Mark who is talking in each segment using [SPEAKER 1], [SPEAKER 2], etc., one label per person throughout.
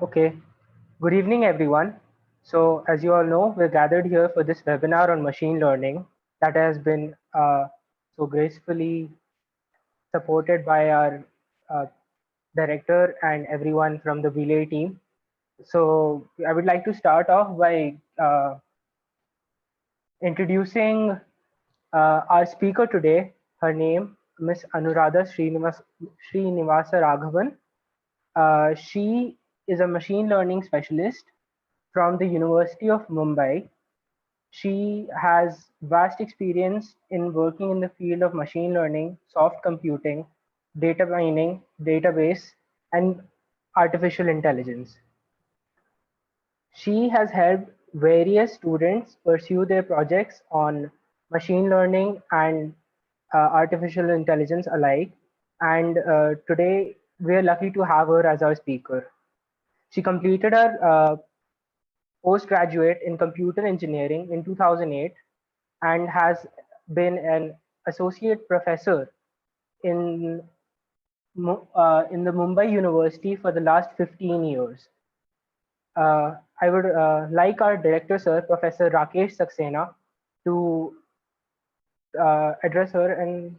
[SPEAKER 1] Okay, good evening, everyone. So, as you all know, we're gathered here for this webinar on machine learning that has been so gracefully supported by our uh, director and everyone from the Relay team. So, I would like to start off by introducing our speaker today. Her name, Miss Anuradha Srinivasa Raghavan. She is a machine learning specialist from the University of Mumbai. She has vast experience in working in the field of machine learning, soft computing, data mining, database, and artificial intelligence. She has helped various students pursue their projects on machine learning and artificial intelligence alike. And today, we are lucky to have her as our speaker. She completed her postgraduate in computer engineering in 2008 and has been an associate professor in in the Mumbai University for the last 15 years. I would like our director, sir, Professor Rakesh Saxena, to address her and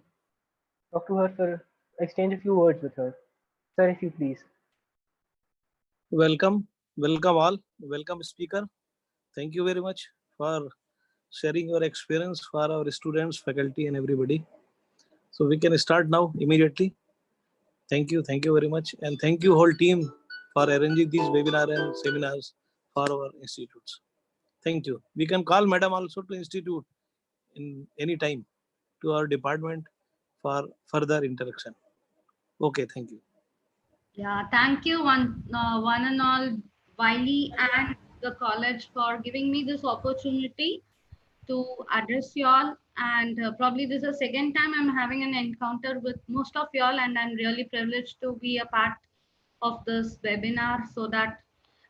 [SPEAKER 1] talk to her for exchange a few words with her. Sir, if you please.
[SPEAKER 2] Welcome all. Welcome, speaker. Thank you very much for sharing your experience for our students, faculty, and everybody. So we can start now immediately. Thank you very much, and thank you whole team for arranging these webinar and seminars for our institutes. Thank you. We can call madam also to institute in any time to our department for further interaction. Okay, thank you.
[SPEAKER 3] Yeah, thank you one and all, Wiley and the college for giving me this opportunity to address you all. And probably this is the second time I'm having an encounter with most of y'all, and I'm really privileged to be a part of this webinar so that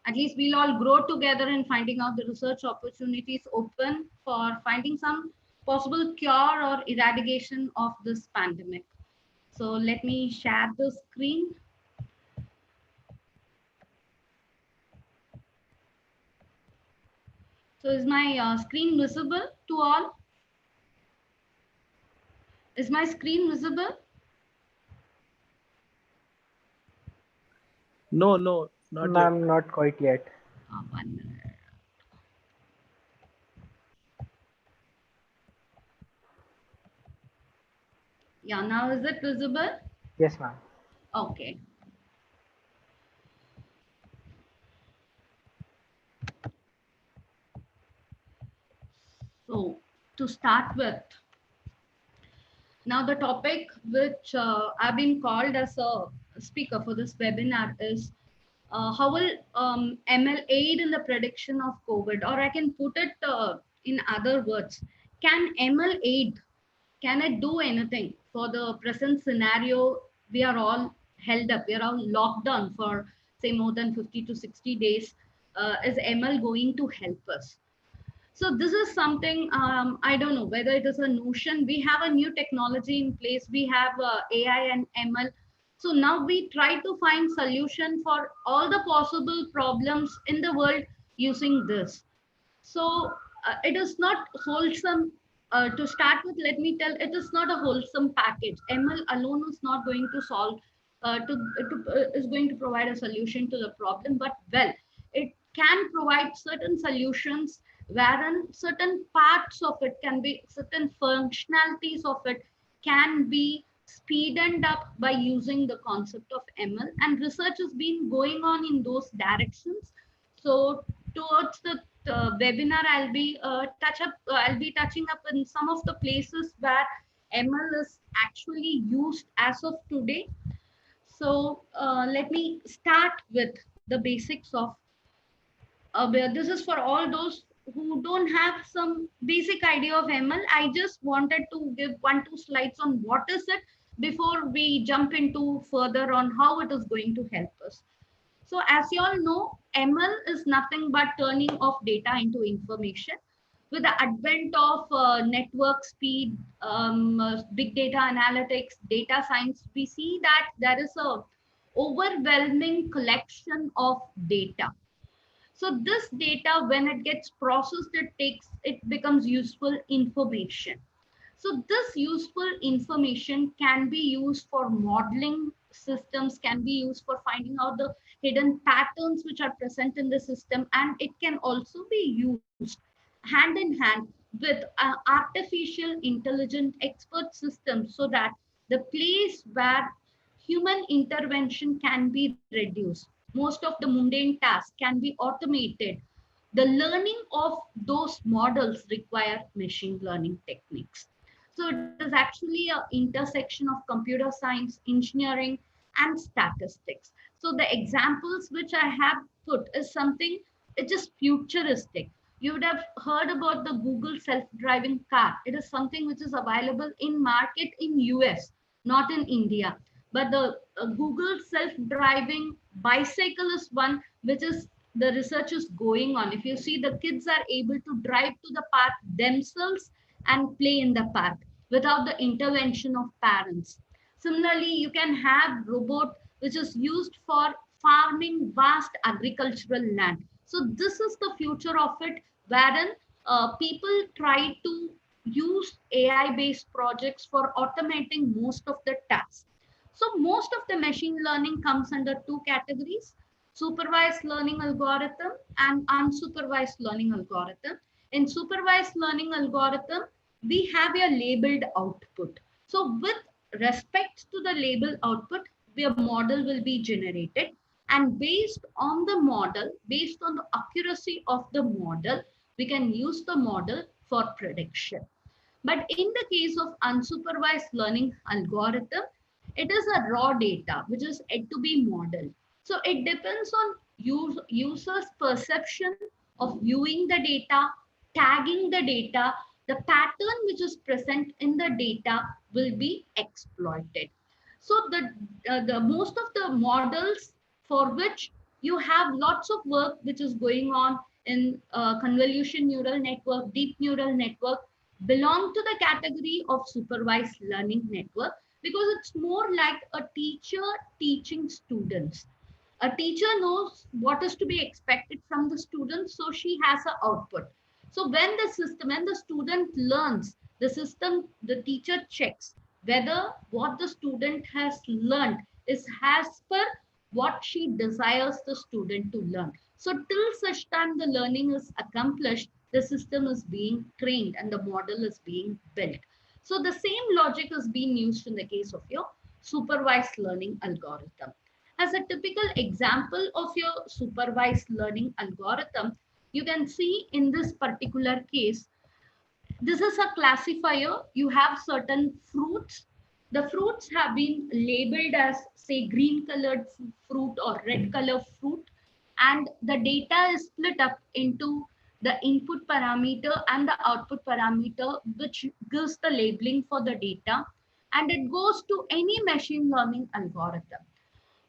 [SPEAKER 3] at least we'll all grow together in finding out the research opportunities open for finding some possible cure or eradication of this pandemic. So let me share the screen. So is my screen visible to all? Is my screen visible?
[SPEAKER 2] No, not yet.
[SPEAKER 1] Ma'am, not quite yet.
[SPEAKER 3] 1 minute. Yeah, now is it visible?
[SPEAKER 1] Yes, ma'am.
[SPEAKER 3] Okay. So to start with, now the topic which I've been called as a speaker for this webinar is how will ML aid in the prediction of COVID? Or I can put it in other words, can ML aid? Can it do anything for the present scenario? We are all held up. We are all locked down for say more than 50 to 60 days. Is ML going to help us? So this is something I don't know whether it is a notion. We have a new technology in place. We have AI and ML. So now we try to find solution for all the possible problems in the world using this. So it is not wholesome. To start with, let me tell, it is not a wholesome package. ML alone is not going to solve, is going to provide a solution to the problem, but well, it can provide certain solutions wherein certain parts of it can be, certain functionalities of it can be speeded up by using the concept of ML, and research has been going on in those directions. So towards the webinar, I'll be touching up in some of the places where ML is actually used as of today. So let me start with the basics of where this is for all those who don't have some basic idea of ML. I just wanted to give 1 2 slides on what is it before we jump into further on how it is going to help us. So as you all know, ML is nothing but turning of data into information. With the advent of network speed, big data analytics, data science, we see that there is a overwhelming collection of data. So this data, when it gets processed, it becomes useful information. So this useful information can be used for modeling systems, can be used for finding out the hidden patterns which are present in the system, and it can also be used hand in hand with artificial intelligent expert systems, so that the place where human intervention can be reduced, most of the mundane tasks can be automated. The learning of those models require machine learning techniques. So it is actually an intersection of computer science, engineering, and statistics. So the examples which I have put is something which is futuristic. You would have heard about the Google self-driving car. It is something which is available in market in US, not in India. But the Google self-driving bicycle is one which is the research is going on. If you see, the kids are able to drive to the park themselves and play in the park without the intervention of parents. Similarly, you can have robot which is used for farming vast agricultural land. So this is the future of it, wherein people try to use AI based projects for automating most of the tasks. So most of the machine learning comes under two categories: supervised learning algorithm and unsupervised learning algorithm. In supervised learning algorithm, we have a labeled output. So with respect to the label output, a model will be generated, and based on the model, based on the accuracy of the model, we can use the model for prediction. But in the case of unsupervised learning algorithm, it is a raw data which is yet to be modeled. So it depends on users' perception of viewing the data, tagging the data. The pattern which is present in the data will be exploited. So the most of the models for which you have lots of work which is going on in convolution neural network, deep neural network, belong to the category of supervised learning network, because it's more like a teacher teaching students. A teacher knows what is to be expected from the student, so she has an output. So when the student learns, the system, the teacher checks whether what the student has learned is as per what she desires the student to learn. So till such time the learning is accomplished, the system is being trained and the model is being built. So the same logic is being used in the case of your supervised learning algorithm. As a typical example of your supervised learning algorithm, you can see in this particular case, this is a classifier. You have certain fruits. The fruits have been labeled as, say, green colored fruit or red color fruit. And the data is split up into the input parameter and the output parameter, which gives the labeling for the data. And it goes to any machine learning algorithm.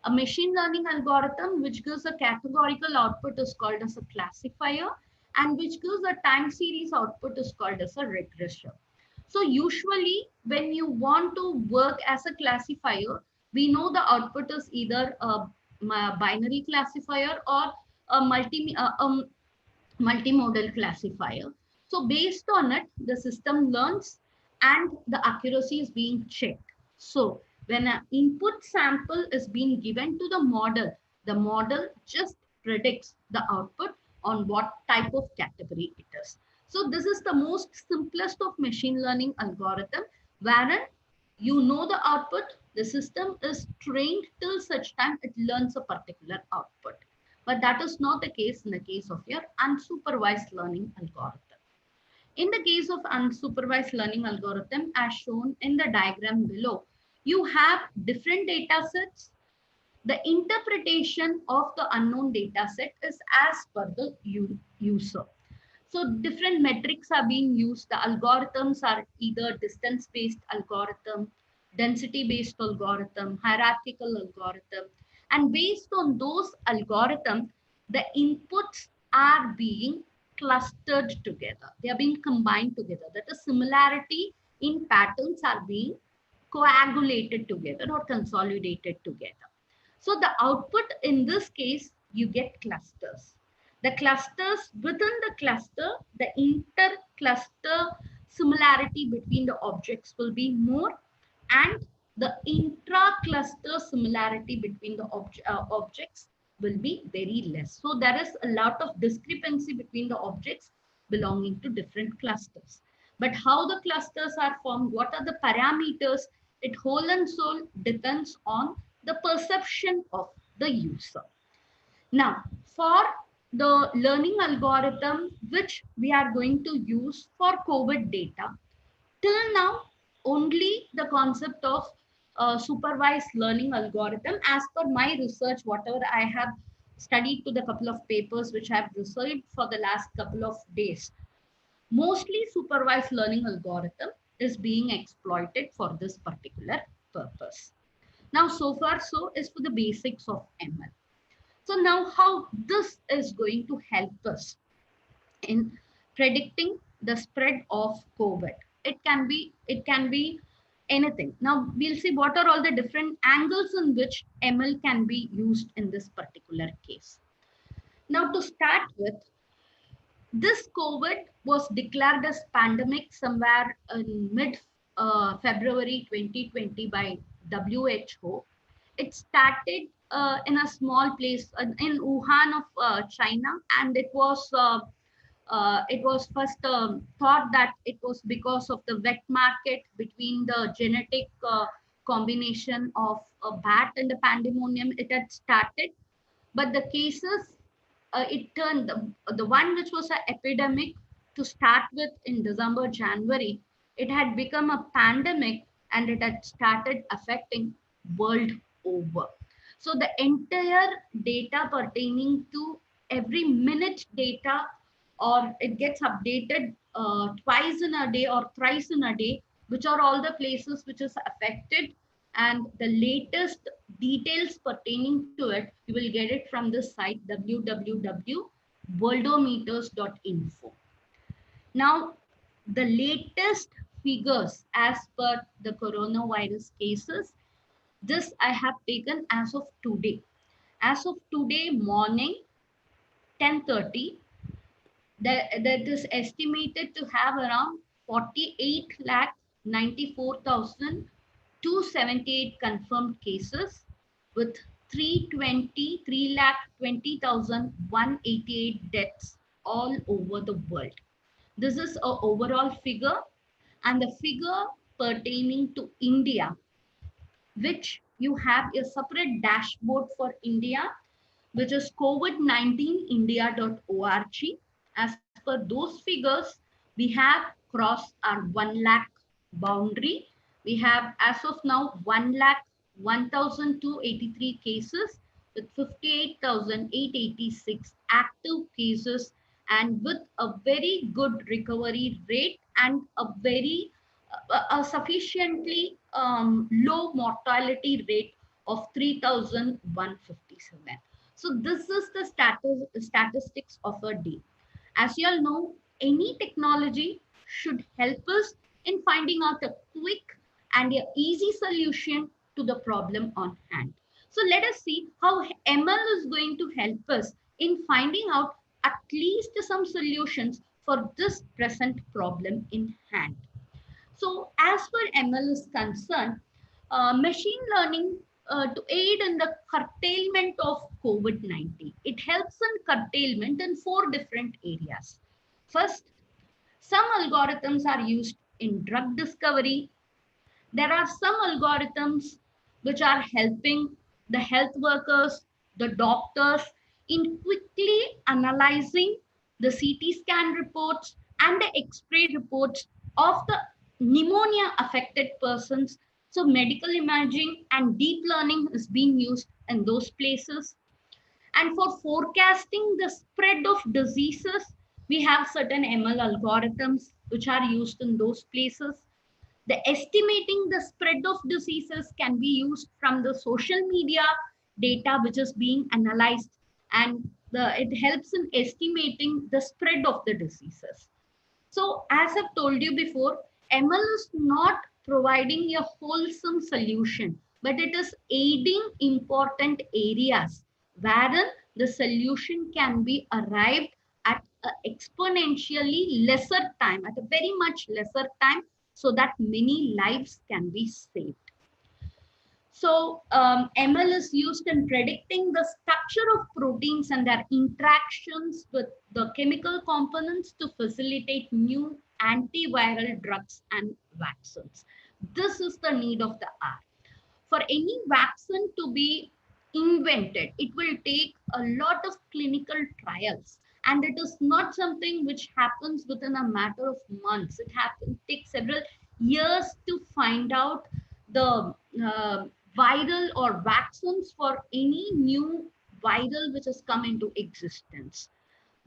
[SPEAKER 3] A machine learning algorithm which gives a categorical output is called as a classifier, and which gives a time series output is called as a regressor. So usually when you want to work as a classifier, we know the output is either a binary classifier or a multimodal classifier. So based on it, the system learns and the accuracy is being checked. So when an input sample is being given to the model just predicts the output on what type of category it is. So this is the most simplest of machine learning algorithm, wherein you know the output, the system is trained till such time it learns a particular output. But that is not the case in the case of your unsupervised learning algorithm. In the case of unsupervised learning algorithm, as shown in the diagram below, you have different data sets. The interpretation of the unknown data set is as per the user. So different metrics are being used. The algorithms are either distance-based algorithm, density-based algorithm, hierarchical algorithm. And based on those algorithms, the inputs are being clustered together. They are being combined together. That is, similarity in patterns are being coagulated together or consolidated together. So the output in this case, you get clusters. The clusters within the cluster, the inter-cluster similarity between the objects will be more, and the intra-cluster similarity between the objects will be very less. So there is a lot of discrepancy between the objects belonging to different clusters. But how the clusters are formed, what are the parameters, it whole and soul depends on the perception of the user. Now, for the learning algorithm which we are going to use for COVID data, till now, only the concept of supervised learning algorithm, as per my research, whatever I have studied to the couple of papers which I have received for the last couple of days, mostly supervised learning algorithm is being exploited for this particular purpose. Now, so far, so is for the basics of ML. So now how this is going to help us in predicting the spread of COVID. It can be anything. Now we'll see what are all the different angles in which ML can be used in this particular case. Now to start with, this COVID was declared as pandemic somewhere in mid February 2020 by WHO. It started in a small place in Wuhan of China, and it was first thought that it was because of the wet market between the genetic combination of a bat and the pandemonium. It had started, but the cases, it turned the one which was an epidemic to start with in December, January, it had become a pandemic, and it had started affecting world over. So the entire data pertaining to every minute data, or it gets updated twice in a day or thrice in a day, which are all the places which is affected, and the latest details pertaining to it, you will get it from the site www.worldometers.info. Now, the latest figures as per the coronavirus cases, this I have taken as of today. As of today morning, 10:30, that is estimated to have around 48,94,278 confirmed cases, with 3,20,188 deaths all over the world. This is an overall figure, and the figure pertaining to India, which you have a separate dashboard for India, which is covid19india.org. As per those figures, we have crossed our 1 lakh boundary. We have, as of now, 1,01,283 cases with 58,886 active cases, and with a very good recovery rate and a very sufficiently low mortality rate of 3,157. So this is the statistics of a day. As you all know, any technology should help us in finding out a quick and a easy solution to the problem on hand. So let us see how ML is going to help us in finding out at least some solutions for this present problem in hand. So as far ML is concerned, machine learning to aid in the curtailment of COVID-19. It helps in curtailment in 4 different areas. First, some algorithms are used in drug discovery. There are some algorithms which are helping the health workers, the doctors, in quickly analyzing the CT scan reports and the X-ray reports of the pneumonia affected persons. So medical imaging and deep learning is being used in those places. And for forecasting the spread of diseases, we have certain ML algorithms which are used in those places. The estimating the spread of diseases can be used from the social media data which is being analyzed, and it helps in estimating the spread of the diseases. So as I've told you before, ML is not providing a wholesome solution, but it is aiding important areas wherein the solution can be arrived at a exponentially lesser time, at a very much lesser time, so that many lives can be saved. So ML is used in predicting the structure of proteins and their interactions with the chemical components to facilitate new antiviral drugs and vaccines. This is the need of the hour. For any vaccine to be invented, it will take a lot of clinical trials. And it is not something which happens within a matter of months. It takes several years to find out the viral or vaccines for any new viral which has come into existence.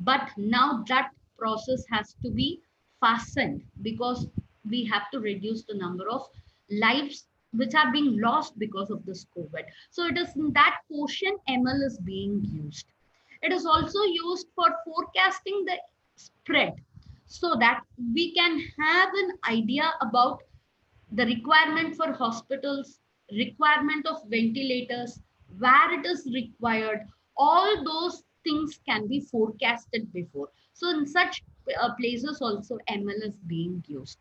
[SPEAKER 3] But now that process has to be fastened because we have to reduce the number of lives which are being lost because of this COVID. So it is in that portion ML is being used. It is also used for forecasting the spread so that we can have an idea about the requirement for hospitals, requirement of ventilators, where it is required, all those things can be forecasted before. So in such places also ML is being used.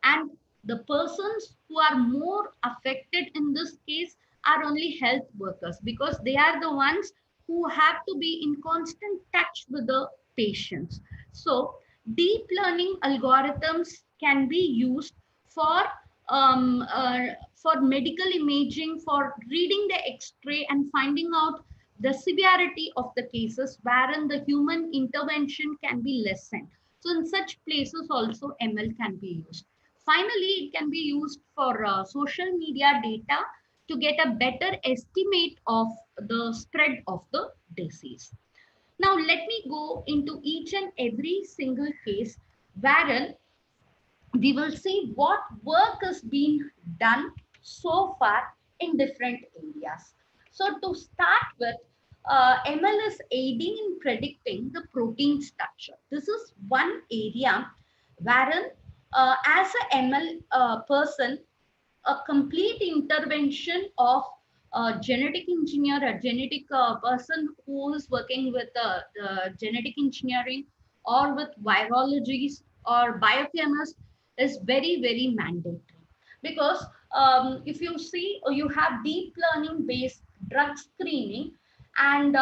[SPEAKER 3] And the persons who are more affected in this case are only health workers because they are the ones who have to be in constant touch with the patients. So deep learning algorithms can be used for for medical imaging, for reading the X-ray and finding out the severity of the cases wherein the human intervention can be lessened. So in such places also ML can be used. Finally, it can be used for social media data to get a better estimate of the spread of the disease. Now, let me go into each and every single case wherein we will see what work is being done so far in different areas. So to start with, ML is aiding in predicting the protein structure. This is one area wherein as a ML person, a complete intervention of a genetic engineer, a genetic person who is working with genetic engineering or with virologies or biochemists is very, very mandatory. Because if you see, you have deep learning based drug screening, and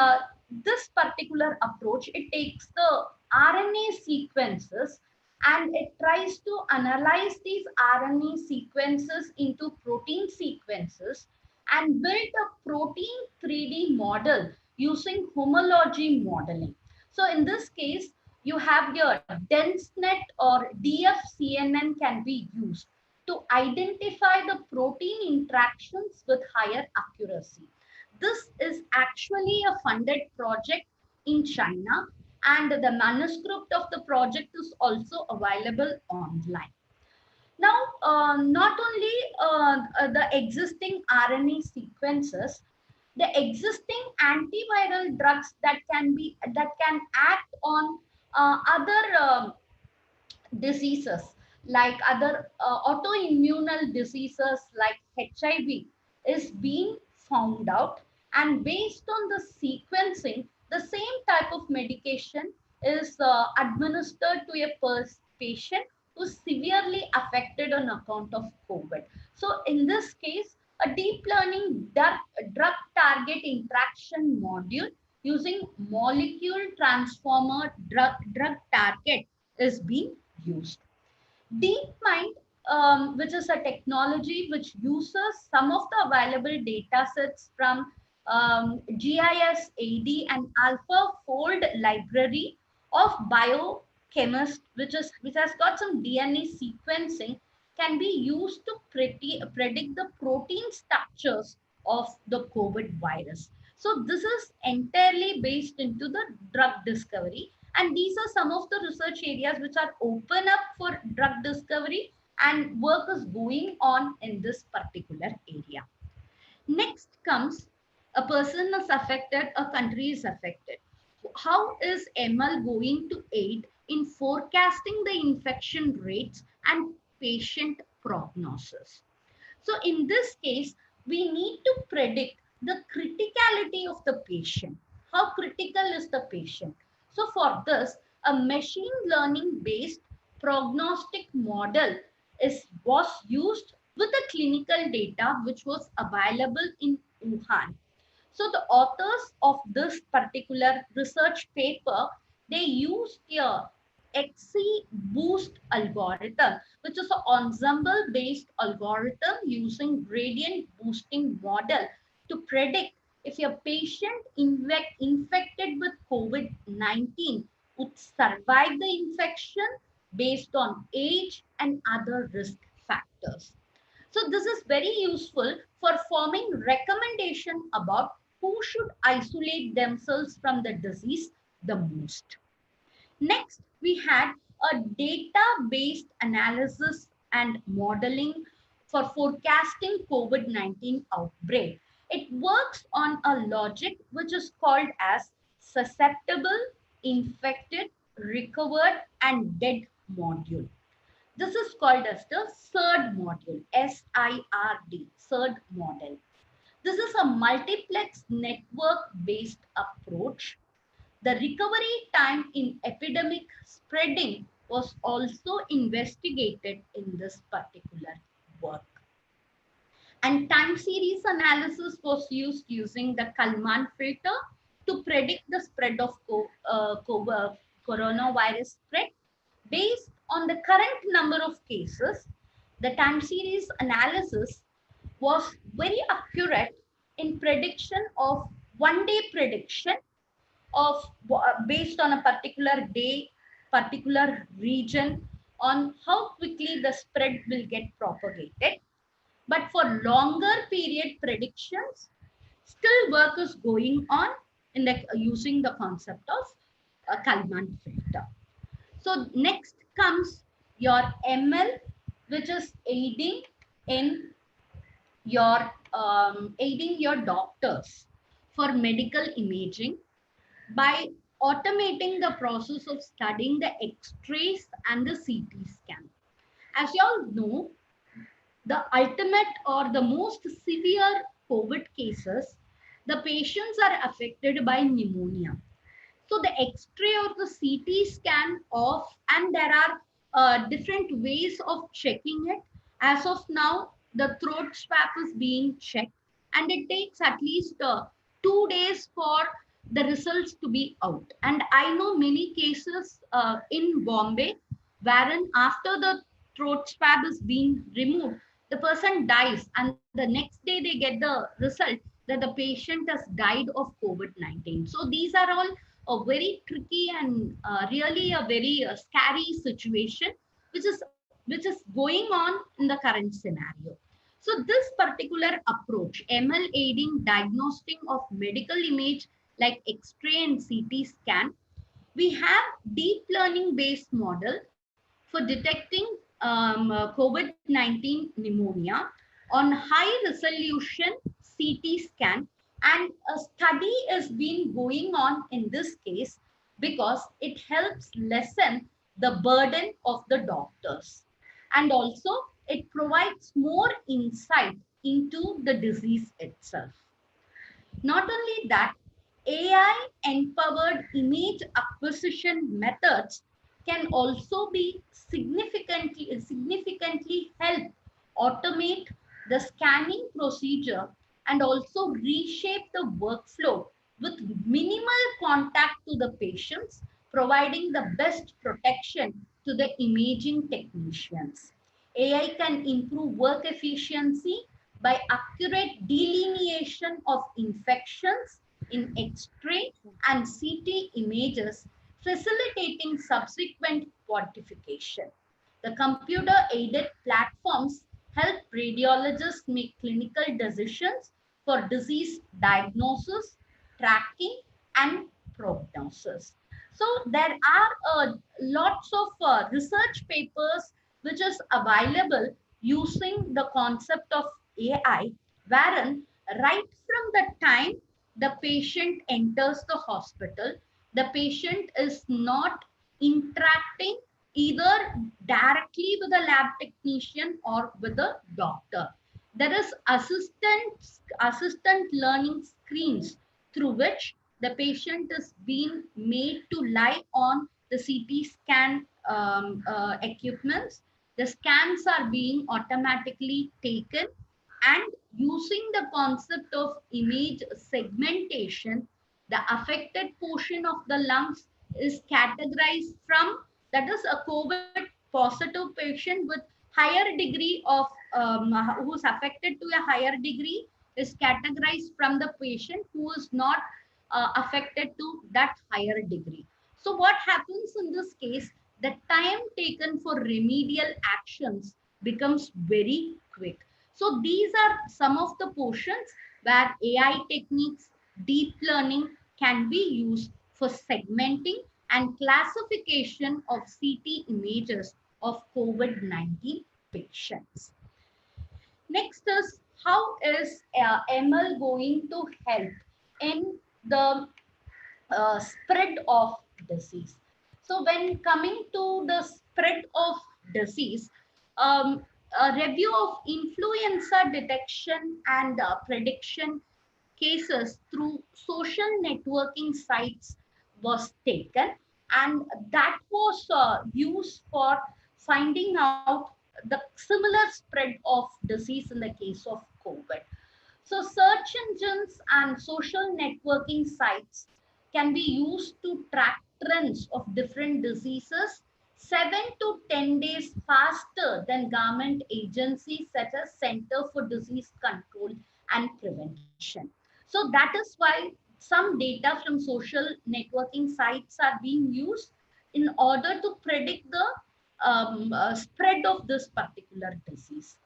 [SPEAKER 3] this particular approach, it takes the RNA sequences and it tries to analyze these RNA sequences into protein sequences and build a protein 3D model using homology modeling. So in this case, you have your DenseNet or DFCNN can be used to identify the protein interactions with higher accuracy. This is actually a funded project in China, and the manuscript of the project is also available online. Now, not only the existing RNA sequences, the existing antiviral drugs that can act on other diseases like other autoimmunal diseases like HIV is being found out, and based on the sequencing, the same type of medication is administered to a patient who's severely affected on account of COVID. So in this case, a deep learning drug target interaction module using molecule transformer drug target is being used. DeepMind, which is a technology which uses some of the available data sets from GISAD and AlphaFold library of biochemist, which has got some DNA sequencing, can be used to predict the protein structures of the COVID virus. So this is entirely based into the drug discovery, and these are some of the research areas which are open up for drug discovery, and work is going on in this particular area. Next comes a person is affected, a country is affected. How is ML going to aid in forecasting the infection rates and patient prognosis? So in this case,
[SPEAKER 4] we need to predict the criticality of the patient. How critical is the patient? So for this, a machine learning based prognostic model was used with the clinical data which was available in Wuhan. So the authors of this particular research paper, they used a XC-Boost algorithm, which is an ensemble-based algorithm using gradient boosting model to predict if a patient infected with COVID-19 would survive the infection based on age and other risk factors. So this is very useful for forming recommendation about who should isolate themselves from the disease the most. Next, we had a data-based analysis and modeling for forecasting COVID-19 outbreak. It works on a logic which is called as susceptible, infected, recovered, and dead module. This is called as the SIRD module, SIRD, SIRD model. This is a multiplex network-based approach. The recovery time in epidemic spreading was also investigated in this particular work. And time series analysis was used using the Kalman filter to predict the spread of coronavirus spread. Based on the current number of cases, the time series analysis was very accurate in prediction of 1 day prediction of based on a particular day, particular region, on how quickly the spread will get propagated. But for longer period predictions, still work is going on in the using the concept of Kalman filter. So next comes your ML, which is aiding in aiding your doctors for medical imaging by automating the process of studying the X-rays and the CT scan. As you all know, the ultimate or the most severe COVID cases, the patients are affected by pneumonia. So the X-ray or the CT scan of, and there are different ways of checking it. As of now, the throat swab is being checked, and it takes at least 2 days for the results to be out. And I know many cases in Bombay, wherein after the throat swab is being removed, the person dies, and the next day they get the result that the patient has died of COVID-19. So these are all a very tricky and really a very scary situation, which is going on in the current scenario. So this particular approach, ML aiding diagnosing of medical image like X-ray and CT scan, we have deep learning based model for detecting COVID-19 pneumonia on high resolution CT scan, and a study is being going on in this case because it helps lessen the burden of the doctors, and also it provides more insight into the disease itself. Not only that, AI empowered image acquisition methods can also be significantly help automate the scanning procedure and also reshape the workflow with minimal contact to the patients, providing the best protection to the imaging technicians. AI can improve work efficiency by accurate delineation of infections in X-ray and CT images, facilitating subsequent quantification. The computer-aided platforms help radiologists make clinical decisions for disease diagnosis, tracking, and prognosis. So there are lots of research papers which is available using the concept of AI, wherein right from the time the patient enters the hospital, the patient is not interacting either directly with a lab technician or with a doctor. There is assistant learning screens through which the patient is being made to lie on the CT scan equipments. The scans are being automatically taken, and using the concept of image segmentation, the affected portion of the lungs is categorized from, that is a COVID positive patient with higher degree of who's affected to a higher degree is categorized from the patient who is not affected to that higher degree. So what happens in this case? The time taken for remedial actions becomes very quick. So these are some of the portions where AI techniques, deep learning can be used for segmenting and classification of CT images of COVID-19 patients. Next is, how is ML going to help in the spread of disease? So when coming to the spread of disease, a review of influenza detection and prediction cases through social networking sites was taken, and that was used for finding out the similar spread of disease in the case of COVID. So search engines and social networking sites can be used to track trends of different diseases 7 to 10 days faster than government agencies such as Center for Disease Control and Prevention. So that is why some data from social networking sites are being used in order to predict the spread of this particular disease.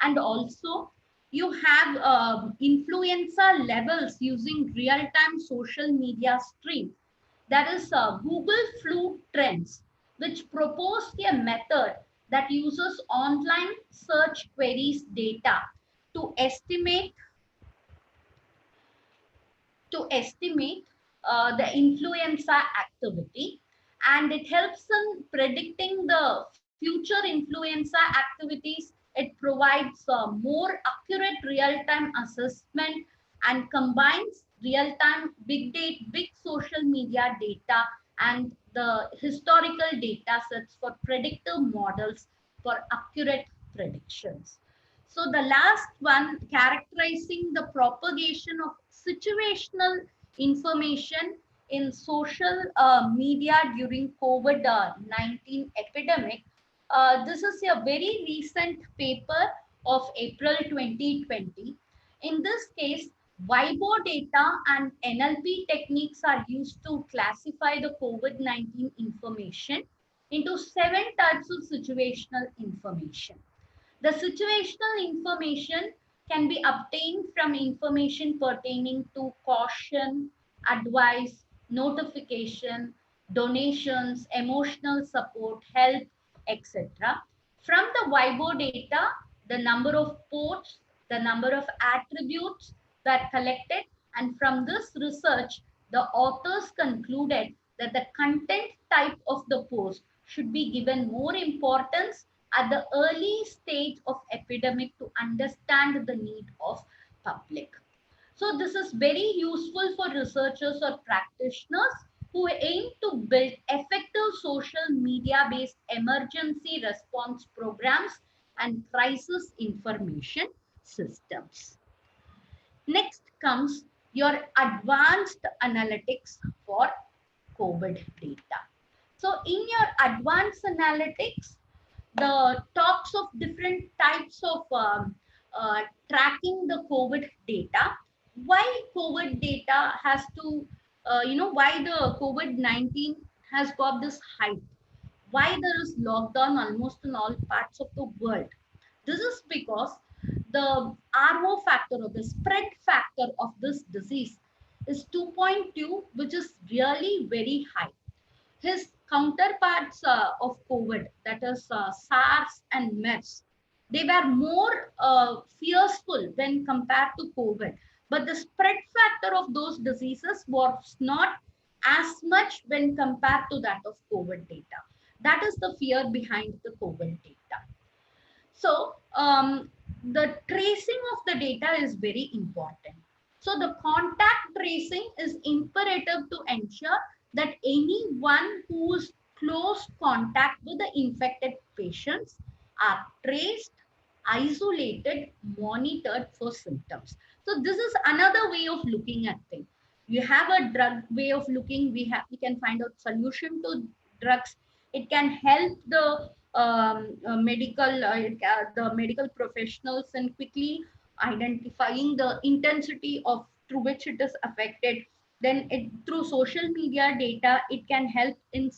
[SPEAKER 4] And also, you have influenza levels using real-time social media stream. That is Google Flu Trends, which proposed a method that uses online search queries data to estimate the influenza activity, and it helps in predicting the future influenza activities. It provides more accurate real-time assessment and combines real-time big social media data and the historical data sets for predictive models for accurate predictions. So the last one, characterizing the propagation of situational information in social media during COVID-19 epidemic. This is a very recent paper of April 2020. In this case, WIBO data and NLP techniques are used to classify the COVID-19 information into 7 types of situational information. The situational information can be obtained from information pertaining to caution, advice, notification, donations, emotional support, help, etc. From the WIBO data, the number of posts, the number of attributes were collected, and from this research, the authors concluded that the content type of the post should be given more importance at the early stage of epidemic to understand the need of public. So this is very useful for researchers or practitioners who aim to build effective social media based emergency response programs and crisis information systems. Next comes your advanced analytics for COVID data. So in your advanced analytics, the talks of different types of tracking the COVID data. Why COVID data has to, why the COVID-19 has got this hype? Why there is lockdown almost in all parts of the world? This is because the RO factor or the spread factor of this disease is 2.2, which is really very high. His counterparts of COVID, that is SARS and MERS, they were more fearful when compared to COVID. But the spread factor of those diseases was not as much when compared to that of COVID data. That is the fear behind the COVID data. So the tracing of the data is very important. So the contact tracing is imperative to ensure that anyone who's close contact with the infected patients are traced, isolated, monitored for symptoms. So this is another way of looking at things. You have a drug way of looking. We can find out solution to drugs. It can help the medical professionals in quickly identifying the intensity of through which it is affected. Then through social media data, it can help in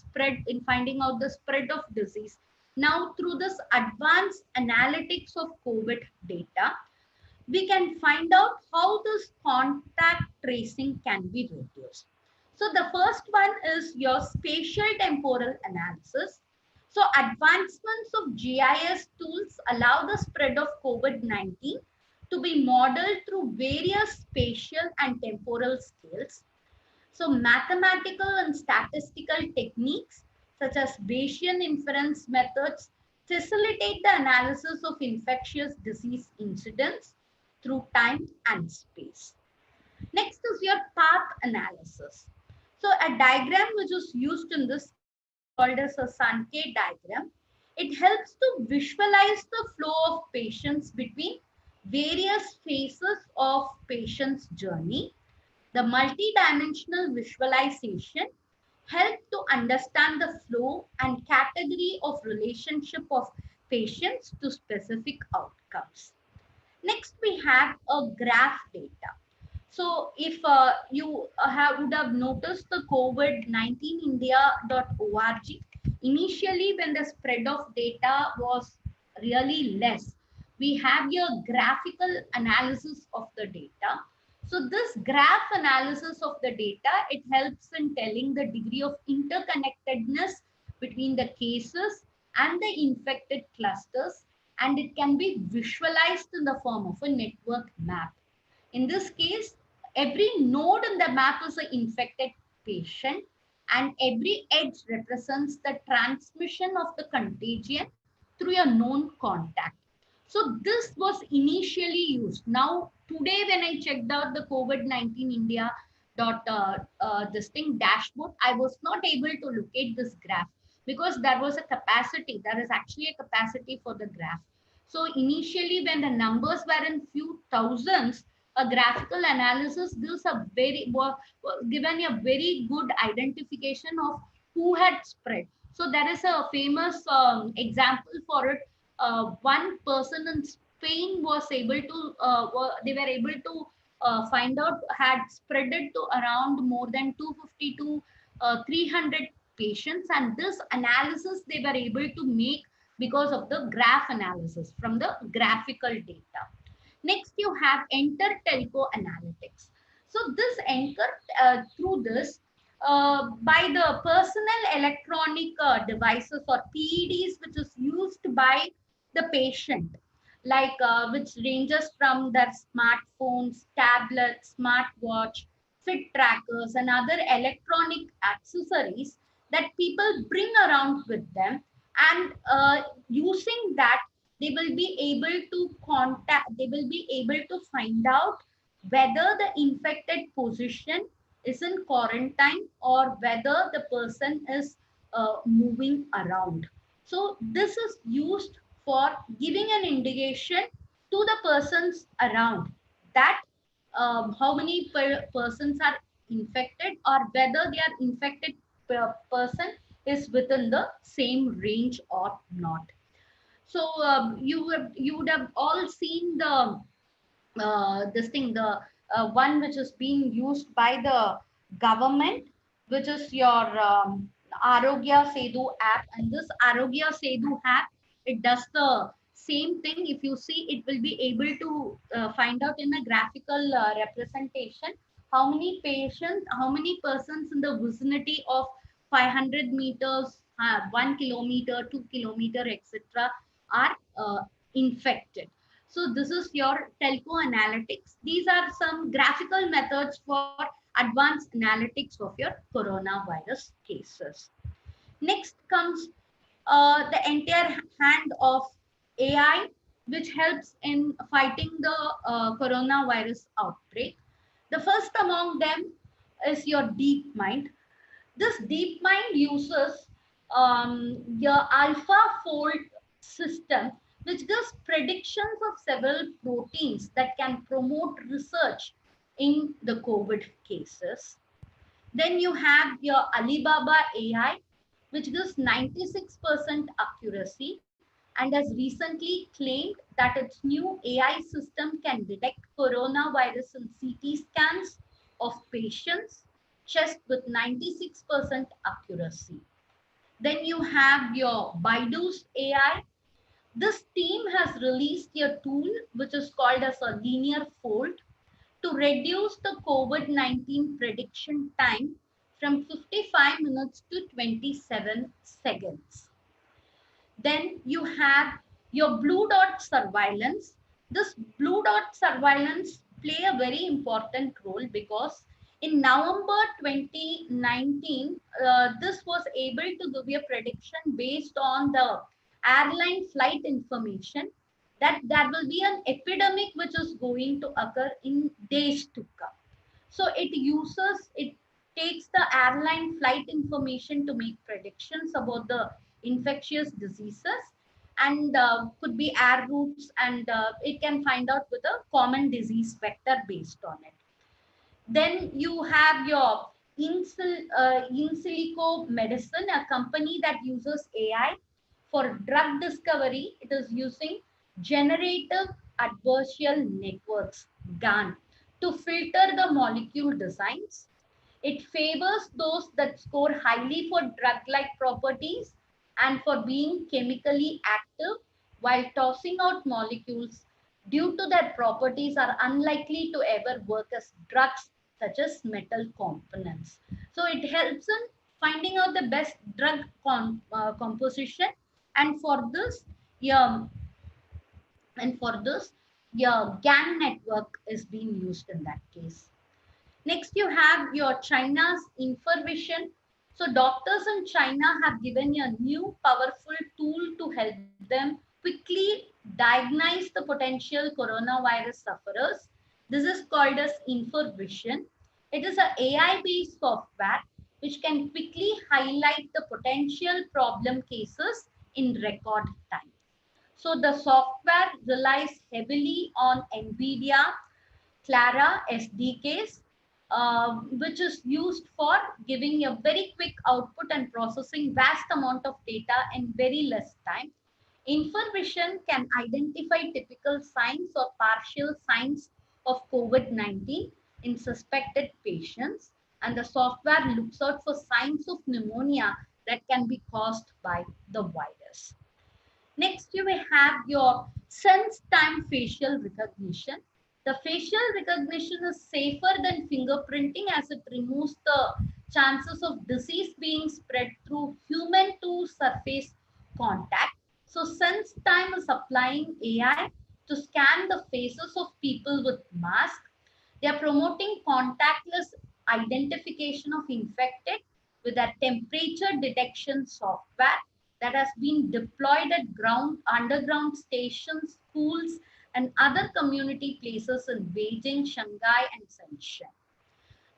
[SPEAKER 4] finding out the spread of disease. Now through this advanced analytics of COVID data, we can find out how this contact tracing can be reduced. So the first one is your spatial temporal analysis. So advancements of GIS tools allow the spread of COVID-19 to be modeled through various spatial and temporal scales. So mathematical and statistical techniques such as Bayesian inference methods facilitate the analysis of infectious disease incidents through time and space. Next is your path analysis. So a diagram which is used in this called as a Sankey diagram. It helps to visualize the flow of patients between various phases of patient's journey. The multi-dimensional visualization helps to understand the flow and category of relationship of patients to specific outcomes. Next, we have a graph data. So if you would have noticed the COVID-19india.org, initially when the spread of data was really less, we have your graphical analysis of the data. So this graph analysis of the data, it helps in telling the degree of interconnectedness between the cases and the infected clusters, and it can be visualized in the form of a network map. In this case, every node in the map is an infected patient, and every edge represents the transmission of the contagion through a known contact. So this was initially used. Now, today when I checked out the COVID-19 India this thing dashboard, I was not able to locate this graph because there was a capacity. There is actually a capacity for the graph. So initially when the numbers were in few thousands, a graphical analysis gives a given a very good identification of who had spread. So there is a famous example for it. One person in Spain was able to, they were able to find out had spread it to around more than 250 to 300 patients, and this analysis they were able to make because of the graph analysis from the graphical data. Next, you have Enter Telco Analytics. So this Enter through this by the personal electronic devices or PEDs, which is used by the patient, like which ranges from their smartphones, tablets, smartwatch, fit trackers, and other electronic accessories that people bring around with them, and using that they will be able to they will be able to find out whether the infected position is in quarantine or whether the person is moving around. So this is used for giving an indication to the persons around that how many persons are infected or whether they are infected person is within the same range or not. So you would have all seen the this thing, the one which is being used by the government, which is your Arogya Sedu app. And this Arogya Sedu app, it does the same thing. If you see, it will be able to find out in a graphical representation how many patients, how many persons in the vicinity of 500 meters, 1 kilometer, 2 kilometer, etc. are infected. So this is your telco analytics. These are some graphical methods for advanced analytics of your coronavirus cases. Next comes the entire hand of AI which helps in fighting the coronavirus outbreak. The first among them is your DeepMind. This DeepMind uses your AlphaFold system, which gives predictions of several proteins that can promote research in the COVID cases. Then you have your Alibaba AI, which gives 96% accuracy and has recently claimed that its new AI system can detect coronavirus in CT scans of patients chest with 96% accuracy. Then you have your Baidu's AI. This team has released a tool which is called as a linear fold to reduce the COVID-19 prediction time from 55 minutes to 27 seconds. Then you have your blue dot surveillance. This blue dot surveillance play a very important role because in November 2019, this was able to give you a prediction based on the airline flight information that there will be an epidemic which is going to occur in days to come. So it takes the airline flight information to make predictions about the infectious diseases and could be air routes, and it can find out with a common disease vector based on it. Then you have your Insilico Medicine, a company that uses AI for drug discovery. It is using generative adversarial networks, GAN, to filter the molecule designs. It favors those that score highly for drug-like properties and for being chemically active, while tossing out molecules due to their properties are unlikely to ever work as drugs, such as metal components. So it helps in finding out the best drug composition, and for this, yeah, your GAN network is being used in that case. Next, you have your China's InforVision. So doctors in China have given a new powerful tool to help them quickly diagnose the potential coronavirus sufferers. This is called as InforVision. It is an AI-based software which can quickly highlight the potential problem cases in record time. So the software relies heavily on NVIDIA Clara SDKs, which is used for giving a very quick output and processing vast amount of data in very less time. InforVision can identify typical signs or partial signs of COVID-19 in suspected patients, and the software looks out for signs of pneumonia that can be caused by the virus. Next, you may have your sense time facial recognition. The facial recognition is safer than fingerprinting as it removes the chances of disease being spread through human to surface contact. So Sense Time is applying AI to scan the faces of people with masks. They are promoting contactless identification of infected with a temperature detection software that has been deployed at underground stations, schools, and other community places in Beijing, Shanghai, and Shenzhen.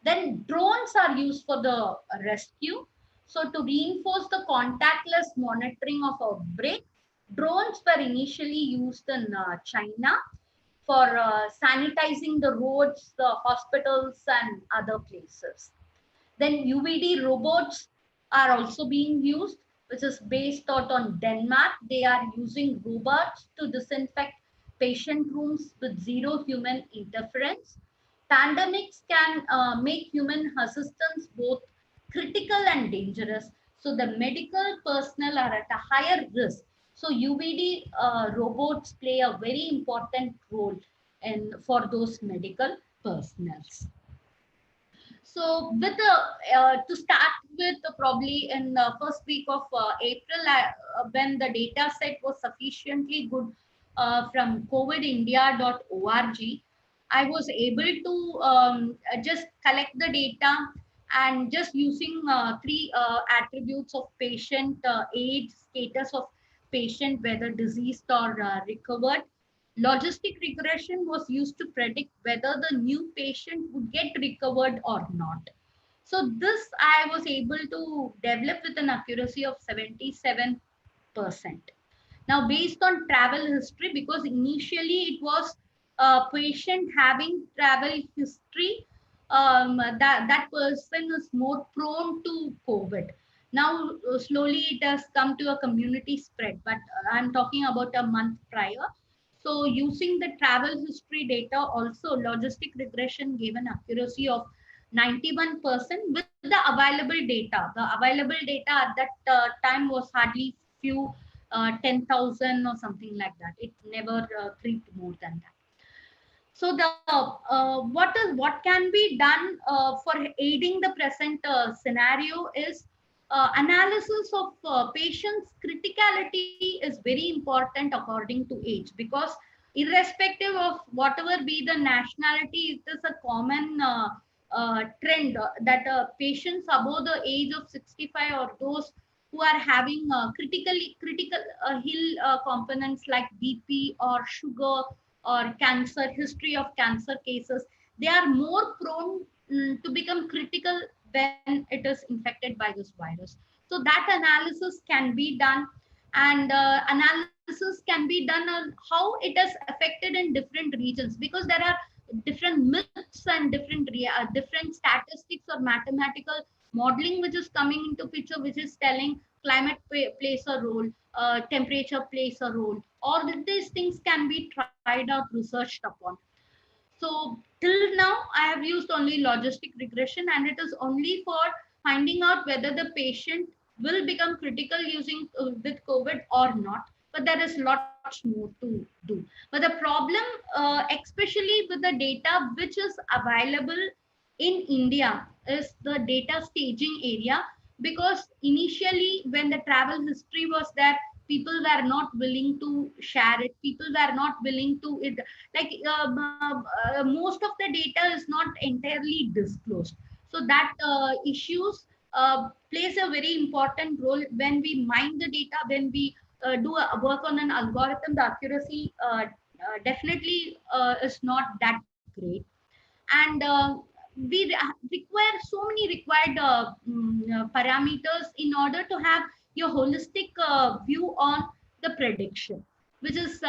[SPEAKER 4] Then drones are used for the rescue. So to reinforce the contactless monitoring of outbreak, drones were initially used in China for sanitizing the roads, the hospitals, and other places. Then UVD robots are also being used, which is based out on Denmark. They are using robots to disinfect patient rooms with zero human interference. Pandemics can make human assistance both critical and dangerous. So the medical personnel are at a higher risk. So UVD robots play a very important role for those medical personnel. So with to start with, probably in the first week of April, when the data set was sufficiently good from covidindia.org, I was able to just collect the data and just using three attributes of patient age, status of patient, whether diseased or recovered, Logistic regression was used to predict whether the new patient would get recovered or not. So this I was able to develop with an accuracy of 77%. Now, based on travel history, because initially it was a patient having travel history, that person is more prone to COVID. Now, slowly it has come to a community spread, but I'm talking about a month prior. So, using the travel history data, also logistic regression gave an accuracy of 91% with the available data. The available data at that time was hardly few 10,000 or something like that. It never creeped more than that. So the what can be done for aiding the present scenario is analysis of patients' criticality is very important according to age, because irrespective of whatever be the nationality, it is a common trend that patients above the age of 65 or those who are having critical hill components like BP or sugar or cancer, history of cancer cases, they are more prone to become critical when it is infected by this virus. So that analysis can be done, and analysis can be done on how it is affected in different regions, because there are different myths and different statistics or mathematical modeling which is coming into picture, which is telling climate plays a role, temperature plays a role. All these things can be tried out, researched upon. So till now, I have used only logistic regression, and it is only for finding out whether the patient will become critical using with COVID or not. But there is lots more to do. But the problem, especially with the data which is available in India, is the data staging area, because initially when the travel history was there, people were not willing to share it. People were not willing to it, like most of the data is not entirely disclosed. So that issues plays a very important role when we mine the data, when we do a work on an algorithm. The accuracy definitely is not that great, and we require so many required parameters in order to have your holistic view on the prediction, which is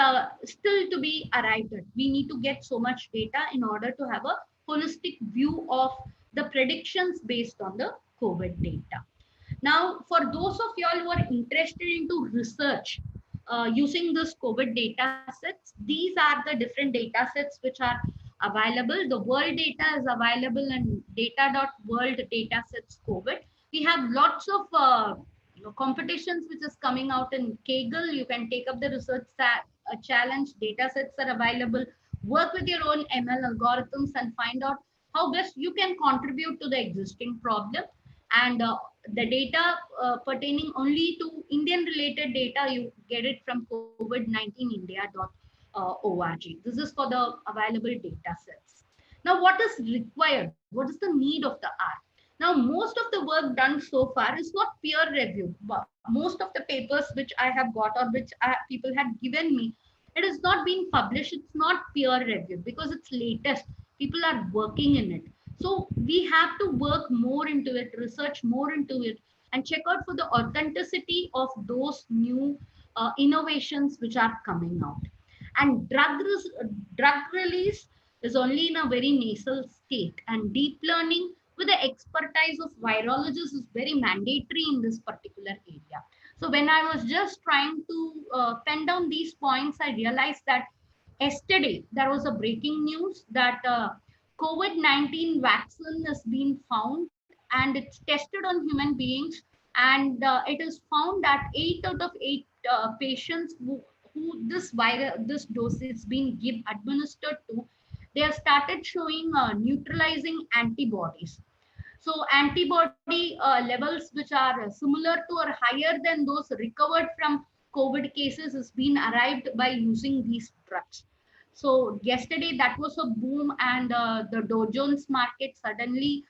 [SPEAKER 4] still to be arrived at. We need to get so much data in order to have a holistic view of the predictions based on the COVID data. Now, for those of y'all who are interested into research using this COVID data sets, these are the different data sets which are available. The world data is available in data.world datasets COVID. We have lots of competitions which is coming out in Kaggle. You can take up the research challenge. Data sets are available. Work with your own ML algorithms and find out how best you can contribute to the existing problem. And the data pertaining only to Indian related data, you get it from covid19india.org. This is for the available data sets. Now, what is required? What is the need of the hour? Now, most of the work done so far is not peer reviewed. Most of the papers which I have got, or which people had given me, it is not being published. It's not peer reviewed because it's latest. People are working in it. So we have to work more into it, research more into it, and check out for the authenticity of those new innovations which are coming out. And drug release is only in a very nasal state, and deep learning with the expertise of virologists is very mandatory in this particular area. So when I was just trying to pen down these points, I realized that yesterday there was a breaking news that COVID-19 vaccine has been found, and it's tested on human beings, and it is found that 8 out of 8 patients who this dose is being administered to, they have started showing neutralizing antibodies. So antibody levels which are similar to or higher than those recovered from COVID cases has been arrived by using these drugs. So yesterday that was a boom, and the Dow Jones market suddenly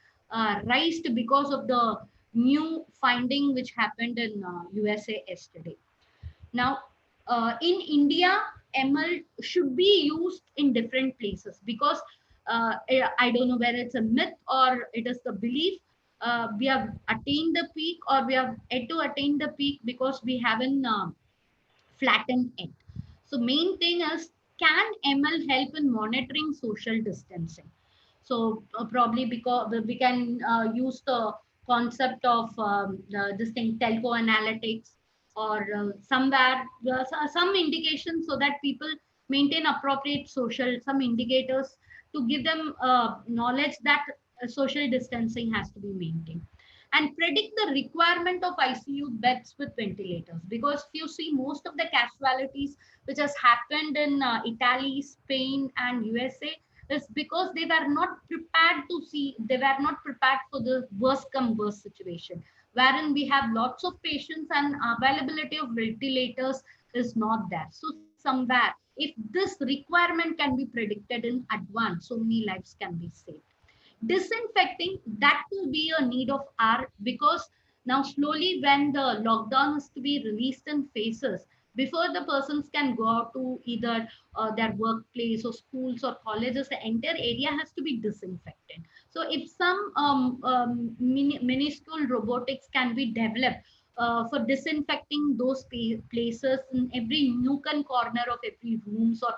[SPEAKER 4] rised because of the new finding which happened in USA yesterday. Now, in India, ML should be used in different places, because I don't know whether it's a myth or it is the belief. We have attained the peak, or we have yet to attain the peak, because we haven't flattened it. So main thing is, can ML help in monitoring social distancing? So probably because we can use the concept of this thing, telco analytics, or somewhere some indications, so that people maintain appropriate social, some indicators to give them knowledge that social distancing has to be maintained, and predict the requirement of ICU beds with ventilators. Because if you see, most of the casualties which has happened in Italy, Spain, and USA is because they were not prepared to see, they were not prepared for the worst come worst situation, wherein we have lots of patients and availability of ventilators is not there. So somewhere, if this requirement can be predicted in advance, so many lives can be saved. Disinfecting, that will be a need of our, because now slowly when the lockdown is to be released in phases, before the persons can go out to either their workplace or schools or colleges, the entire area has to be disinfected. So if some minuscule robotics can be developed for disinfecting those places in every nook and corner of every rooms, or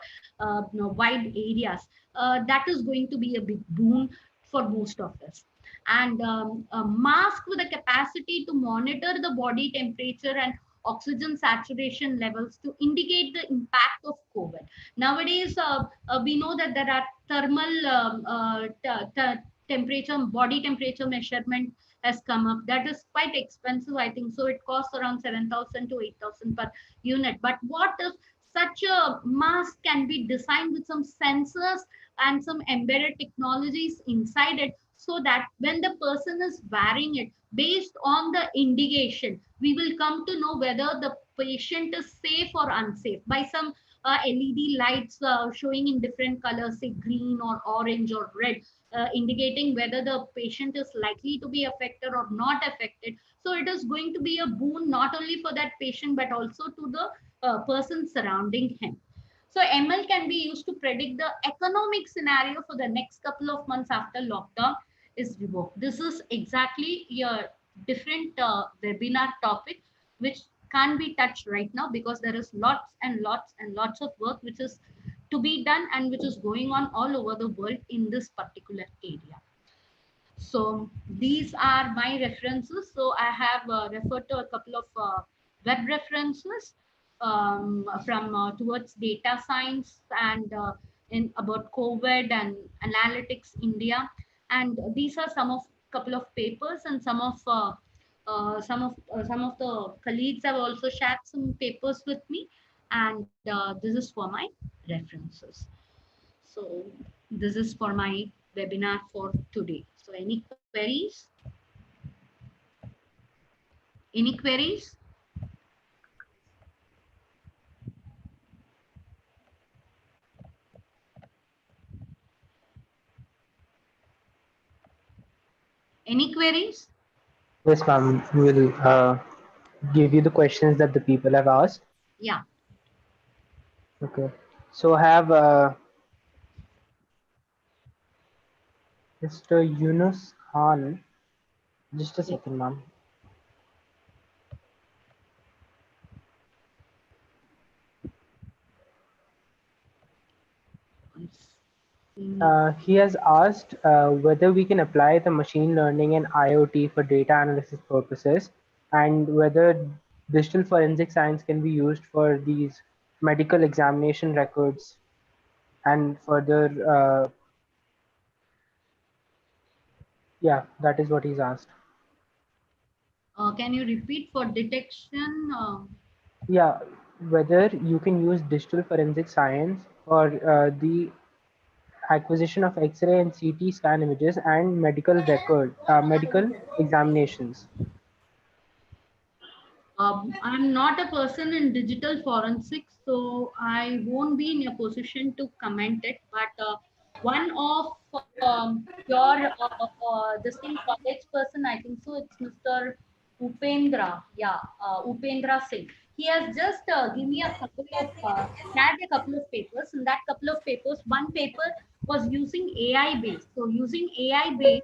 [SPEAKER 4] wide areas, that is going to be a big boon for most of us. And a mask with a capacity to monitor the body temperature and oxygen saturation levels to indicate the impact of COVID. Nowadays, we know that there are thermal temperature, body temperature measurement has come up. That is quite expensive, I think. So it costs around 7,000 to 8,000 per unit. But what if such a mask can be designed with some sensors and some embedded technologies inside it, so that when the person is wearing it, based on the indication, we will come to know whether the patient is safe or unsafe by some LED lights showing in different colors, say green or orange or red, indicating whether the patient is likely to be affected or not affected. So it is going to be a boon not only for that patient but also to the person surrounding him. So ML can be used to predict the economic scenario for the next couple of months after lockdown is revoked. This is exactly a different webinar topic which can't be touched right now, because there is lots and lots and lots of work which is to be done and which is going on all over the world in this particular area. So these are my references. So I have referred to a couple of web references from towards data science and in about COVID and analytics India. And these are some of couple of papers, and some of the colleagues have also shared some papers with me. And this is for my references. So this is for my webinar for today. So any queries? Any queries? Any queries?
[SPEAKER 1] Yes, ma'am. We'll give you the questions that the people have asked.
[SPEAKER 4] Yeah.
[SPEAKER 1] Okay. So I have Mr. Yunus Khan. Just a second, ma'am. He has asked whether we can apply the machine learning and IoT for data analysis purposes, and whether digital forensic science can be used for these medical examination records and further. Yeah, that is what he's asked.
[SPEAKER 4] Can you repeat for detection?
[SPEAKER 1] Yeah, whether you can use digital forensic science for the acquisition of X-ray and CT scan images and medical examinations.
[SPEAKER 4] I'm not a person in digital forensics, so I won't be in a position to comment it. But one of your this thing college person, I think so. It's Mr. Upendra, yeah, Upendra Singh. He has just given me a couple of shared a couple of papers. In that couple of papers, one paper was using AI based. So using AI based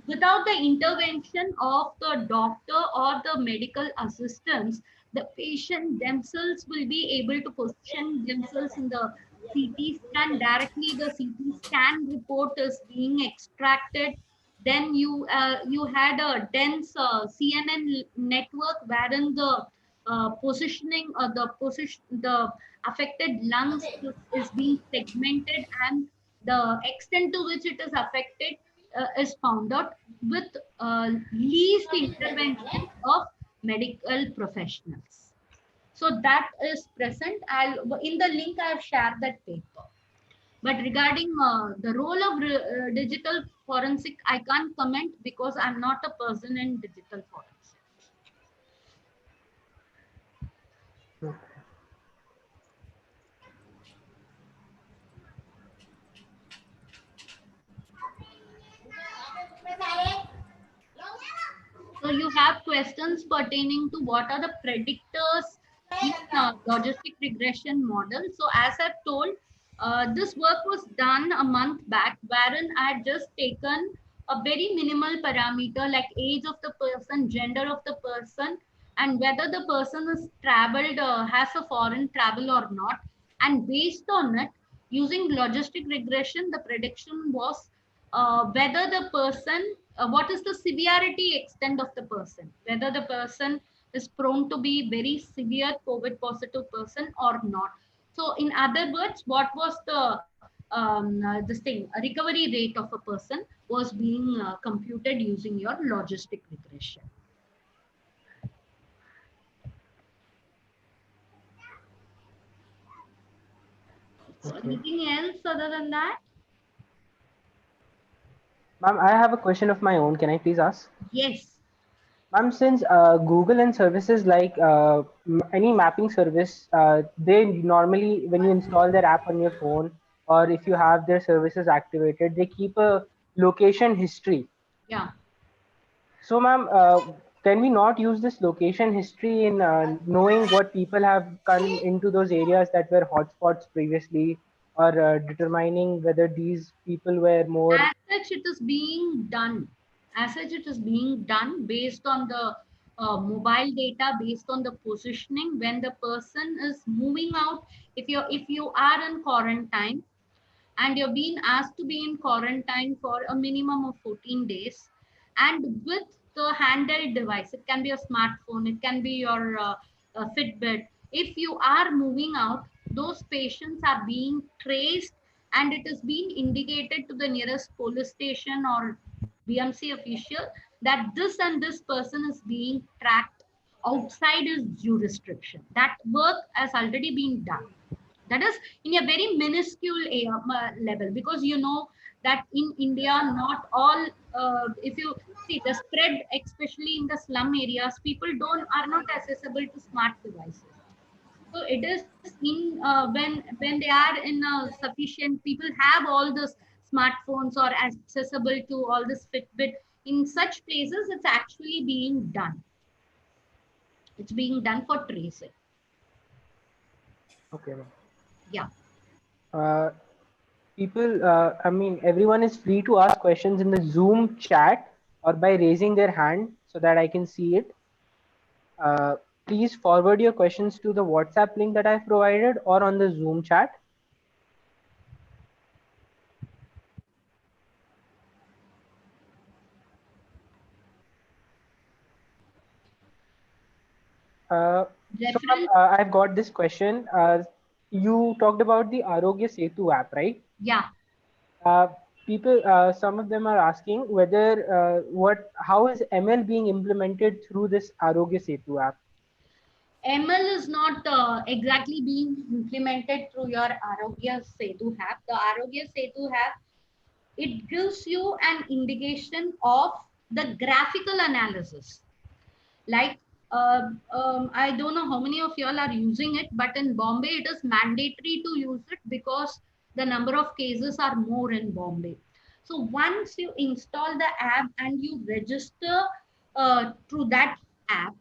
[SPEAKER 4] without the intervention of the doctor or the medical assistants, the patient themselves will be able to position themselves in the CT scan. Directly the CT scan report is being extracted. Then you had a dense CNN network wherein the positioning the affected lungs is being segmented, and the extent to which it is affected is found out with least intervention of medical professionals. So that is present. I'll in the link I have shared that paper. But regarding the role of digital forensic, I can't comment because I'm not a person in digital forensic. So you have questions pertaining to what are the predictors in logistic regression model. So as I've told, this work was done a month back, wherein I had just taken a very minimal parameter like age of the person, gender of the person, and whether the person has traveled, has a foreign travel or not. And based on it, using logistic regression, the prediction was whether the person, what is the severity extent of the person, whether the person is prone to be very severe COVID positive person or not. So in other words, what was the this thing, a recovery rate of a person was being computed using your logistic regression. So
[SPEAKER 1] Okay.
[SPEAKER 4] anything else other than that?
[SPEAKER 1] Ma'am, I have a question of my own. Can I please ask?
[SPEAKER 4] Yes.
[SPEAKER 1] Ma'am, since Google and services like any mapping service, they normally, when you install their app on your phone or if you have their services activated, they keep a location history.
[SPEAKER 4] Yeah.
[SPEAKER 1] So, ma'am, can we not use this location history in knowing what people have come into those areas that were hotspots previously, or determining whether these people were more?
[SPEAKER 4] As such it is being done, as such it is being done based on the mobile data, based on the positioning when the person is moving out. If you are in quarantine and you're being asked to be in quarantine for a minimum of 14 days, and with the handheld device, it can be a smartphone, it can be your Fitbit. If you are moving out, those patients are being traced, and it is being indicated to the nearest police station or BMC official that this and this person is being tracked outside his jurisdiction. That work has already been done. That is in a very minuscule level, because you know that in India not all, if you see the spread, especially in the slum areas, people don't are not accessible to smart devices. So it is in when they are in sufficient, people have all this smartphones or accessible to all this Fitbit. In such places it's actually being done, it's being done for tracing.
[SPEAKER 1] Okay, ma'am.
[SPEAKER 4] Yeah.
[SPEAKER 1] Uh, people, I mean, everyone is free to ask questions in the Zoom chat or by raising their hand so that I can see it. Please forward your questions to the WhatsApp link that I've provided or on the Zoom chat. So
[SPEAKER 4] Reference.
[SPEAKER 1] I've got this question. You talked about the Arogya Setu app, right?
[SPEAKER 4] Yeah.
[SPEAKER 1] Uh, some of them are asking whether how is ML being implemented through this Arogya Setu app?
[SPEAKER 4] ML is not exactly being implemented through your Arogya Setu app. The Arogya Setu app, it gives you an indication of the graphical analysis. Like, I don't know how many of y'all are using it, but in Bombay, it is mandatory to use it because the number of cases are more in Bombay. So once you install the app and you register through that app,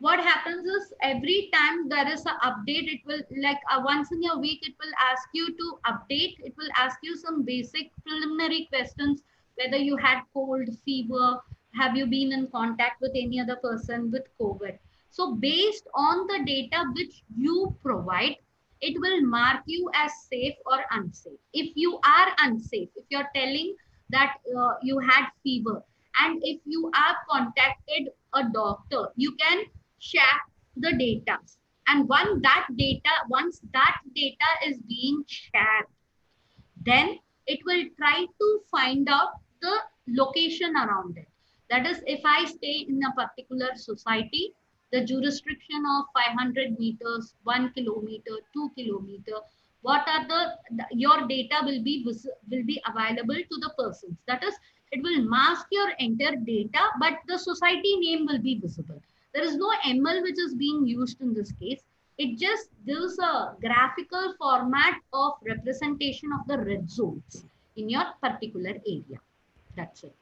[SPEAKER 3] what happens is every time there is an update, it will like once in a week, it will ask you to update. It will ask you some basic preliminary questions, whether you had cold, fever, have you been in contact with any other person with COVID. So based on the data which you provide, it will mark you as safe or unsafe. If you are unsafe, if you're telling that you had fever, and if you have contacted a doctor, you can share the data. And once that data is being shared, then it will try to find out the location around it. That is, if I stay in a particular society, the jurisdiction of 500 meters, 1 kilometer, 2 kilometer, what are your data will be available to the persons. That is, it will mask your entire data, but the society name will be visible. There is no ML which is being used in this case. It just gives a graphical format of representation of the red zones in your particular area. That's it.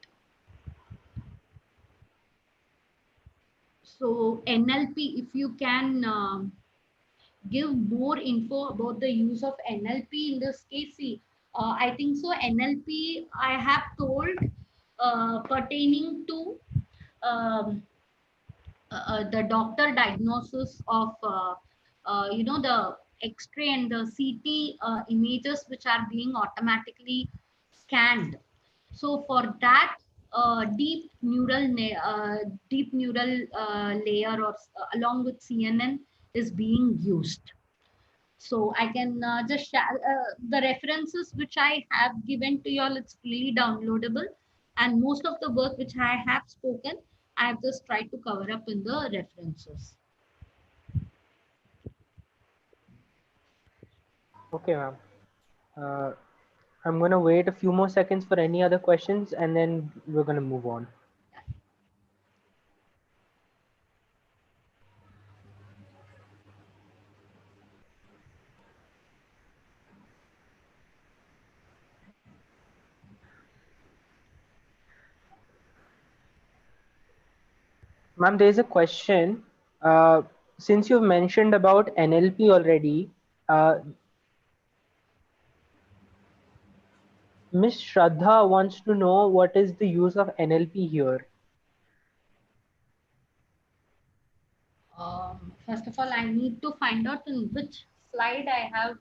[SPEAKER 3] So NLP, if you can give more info about the use of NLP in this case. See, I think so. NLP, I have told pertaining to um, the doctor diagnosis of the X-ray and the CT images which are being automatically scanned. So for that, deep neural layer or along with CNN is being used. So I can just share the references which I have given to you all. It's freely downloadable, and most of the work which I have spoken, I have just tried to cover up in the references.
[SPEAKER 1] Okay, ma'am. I'm going to wait a few more seconds for any other questions, and then we're going to move on. Ma'am, there's a question. Since you've mentioned about NLP already, Miss Shraddha wants to know what is the use of NLP here.
[SPEAKER 3] First of all, I need to find out in which slide I have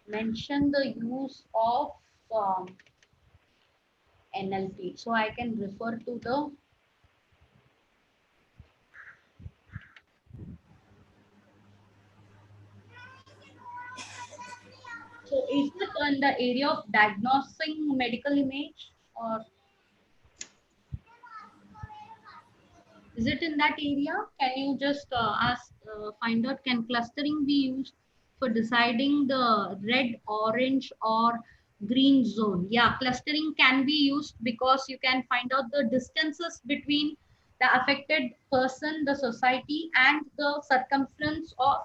[SPEAKER 3] mentioned the use of NLP. So I can refer to the So is it in the area of diagnosing medical image, or is it in that area? Can you just find out, can clustering be used for deciding the red, orange or green zone? Yeah, clustering can be used because you can find out the distances between the affected person, the society, and the circumference of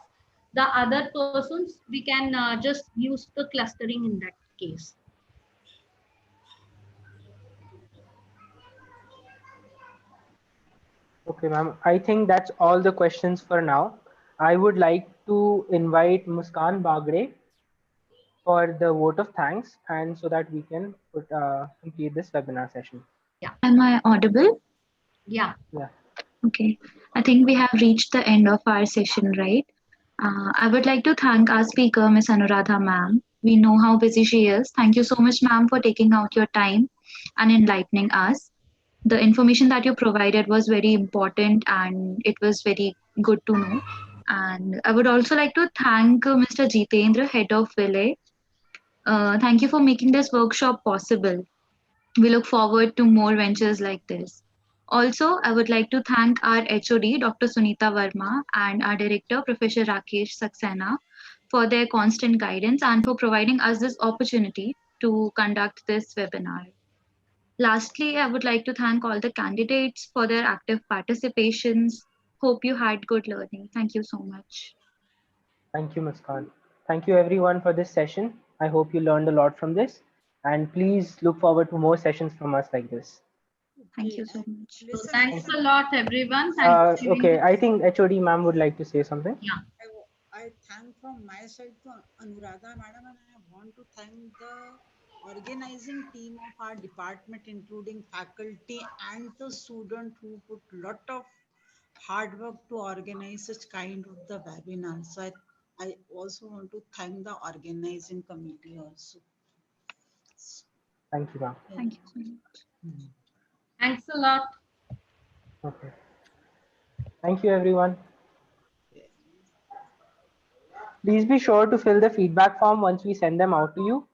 [SPEAKER 3] the other persons. We can just use the clustering in that case.
[SPEAKER 1] Okay, ma'am. I think that's all the questions for now. I would like to invite Muskan Bagre for the vote of thanks, and so that we can complete this webinar session.
[SPEAKER 3] Yeah.
[SPEAKER 5] Am I audible?
[SPEAKER 3] Yeah.
[SPEAKER 1] Yeah.
[SPEAKER 5] Okay. I think we have reached the end of our session, right? I would like to thank our speaker, Ms. Anuradha ma'am. We know how busy she is. Thank you so much, ma'am, for taking out your time and enlightening us. The information that you provided was very important and it was very good to know. And I would also like to thank Mr. Jitendra, head of Relay. Thank you for making this workshop possible. We look forward to more ventures like this. Also, I would like to thank our HOD, Dr. Sunita Verma, and our director, Professor Rakesh Saxena, for their constant guidance and for providing us this opportunity to conduct this webinar. Lastly, I would like to thank all the candidates for their active participations. Hope you had good learning. Thank you so much.
[SPEAKER 1] Thank you, Muskan. Thank you everyone for this session. I hope you learned a lot from this, and please look forward to more sessions from us like this.
[SPEAKER 5] Thank you so much.
[SPEAKER 3] So thanks a lot, everyone. Thanks for giving
[SPEAKER 1] Okay,
[SPEAKER 3] me-
[SPEAKER 1] I think HOD ma'am would like to say something.
[SPEAKER 3] Yeah.
[SPEAKER 6] I thank from my side to Anuradha madam, and I want to thank the organizing team of our department, including faculty and the student who put lot of hard work to organize such kind of the webinar. So I also want to thank the organizing committee also.
[SPEAKER 1] Thank you, ma'am.
[SPEAKER 5] Thank you so much.
[SPEAKER 3] Thanks a lot.
[SPEAKER 1] Okay. Thank you, everyone. Please be sure to fill the feedback form once we send them out to you.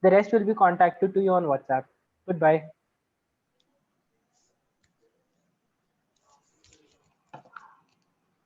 [SPEAKER 1] The rest will be contacted to you on WhatsApp. Goodbye.